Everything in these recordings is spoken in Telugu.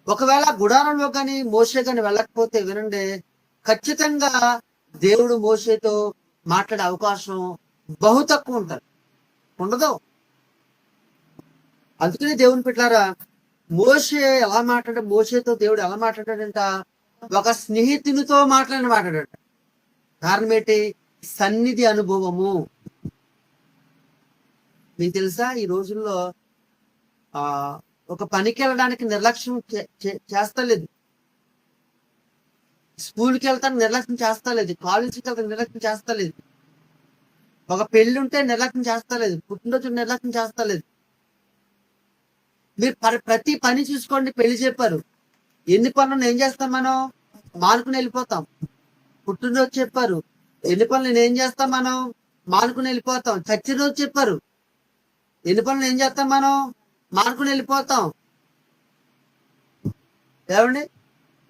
ఒకవేళ గుడారంలో కానీ మోషే కానీ వెళ్ళకపోతే వినండి, ఖచ్చితంగా దేవుడు మోషేతో మాట్లాడే అవకాశం బహు తక్కువ ఉంటుంది, ఉండదు. అందుకనే దేవుని పెట్టారా, మోషేతో దేవుడు ఎలా మాట్లాడాడంట, ఒక స్నేహితునితో మాట్లాడాడు. కారణం ఏంటి? సన్నిధి అనుభవము. మీకు తెలుసా ఈ రోజుల్లో ఒక పనికి వెళ్ళడానికి నిర్లక్ష్యం చేస్తలేదు, స్కూల్కి వెళ్తాను నిర్లక్ష్యం చేస్తలేదు, కాలేజీకి వెళ్తాను నిర్లక్ష్యం చేస్తలేదు, ఒక పెళ్లి ఉంటే నిర్లక్ష్యం చేస్తలేదు, పుట్టినరోజు నిర్లక్ష్యం చేస్తలేదు. మీరు ప్రతి పని చూసుకోండి. పెళ్లి చెప్పారు, ఎన్ని పనులు ఏం చేస్తాం మనం? మానుకుని వెళ్ళిపోతాం. పుట్టినరోజు చెప్పారు, ఎన్ని పనులు ఏం చేస్తాం మనం? మానుకుని వెళ్ళిపోతాం. చచ్చిన రోజు చెప్పారు, ఎన్ని పనులు ఏం చేస్తాం మనం? మానుకుని వెళ్ళిపోతాం. ఏమండి?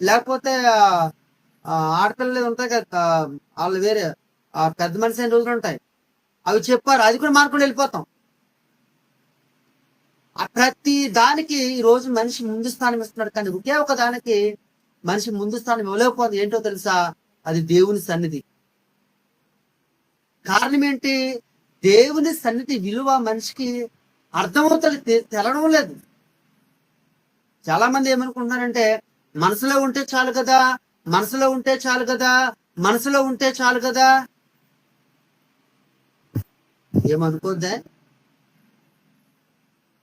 లేకపోతే ఆడపిల్లలు ఉంటాయి కదా, వాళ్ళు వేరే పెద్ద మనిషి అయిన రోజులు ఉంటాయి, అవి చెప్పారు, అది కూడా మానుకుని వెళ్ళిపోతాం. ప్రతి దానికి ఈ రోజు మనిషి ముందు స్థానం ఇస్తున్నాడు, కానీ ఒకే ఒక దానికి మనిషి ముందు స్థానం ఇవ్వలేకపోతుంది. ఏంటో తెలుసా? అది దేవుని సన్నిధి. కారణం ఏంటి? దేవుని సన్నిధి విలువ మనిషికి అర్థమవుతుంది, తెలడం లేదు. చాలా మంది ఏమనుకుంటున్నారంటే, మనసులో ఉంటే చాలు కదా, మనసులో ఉంటే చాలు కదా, మనసులో ఉంటే చాలు కదా. ఏమనుకోద్దా?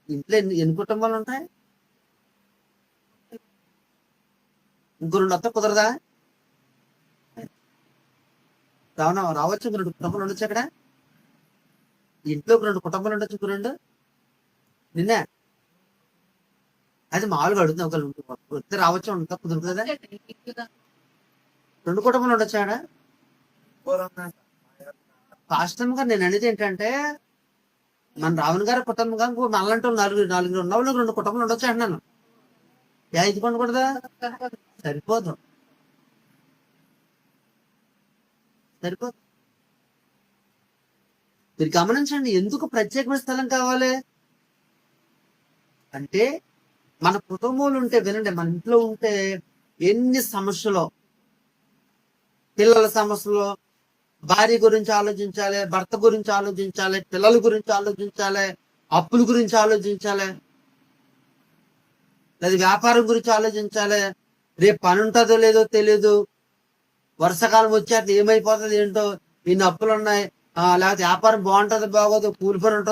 ఇంట్లో ఎన్ని కుటుంబాలు ఉంటాయి? ఇంకో 2 వస్తే కుదరదా? రావచ్చు. 2 కుటుంబాలు ఉండొచ్చు అక్కడ. ఇంట్లో 2 కుటుంబాలు ఉండొచ్చు. 2 నిన్నే అది మామూలుగా అడుగుతుంది. ఒక వస్తే రావచ్చు, ఉంటా కుదురుతుందా? 2 కుటుంబాలు ఉండొచ్చు ఆడ. పాస్టర్ గారు నేను అనేది ఏంటంటే, మన రావణ్ గారి కుటుంబంగా మళ్ళంటూ 4 ఉన్న వాళ్ళు 2 కుటుంబాలు ఉండొచ్చు అంటున్నాను. ఇది కొనకూడదా? సరిపోదు. మీరు గమనించండి, ఎందుకు ప్రత్యేకమైన స్థలం కావాలి అంటే, మన కుటుంబంలో ఉంటే వినండి, మన ఇంట్లో ఉంటే ఎన్ని సమస్యలు, పిల్లల సమస్యలు, భార్య గురించి ఆలోచించాలి, భర్త గురించి ఆలోచించాలి, పిల్లల గురించి ఆలోచించాలి, అప్పుల గురించి ఆలోచించాలి, లేదా వ్యాపారం గురించి ఆలోచించాలి, రేపు పని ఉంటుందో లేదో తెలియదు, వర్షాకాలం వచ్చేది ఏమైపోతుంది ఏంటో, ఇన్ని అప్పులు ఉన్నాయి, లేకపోతే వ్యాపారం బాగుంటుందో బాగోదు, కూలి పని ఉంటుంది.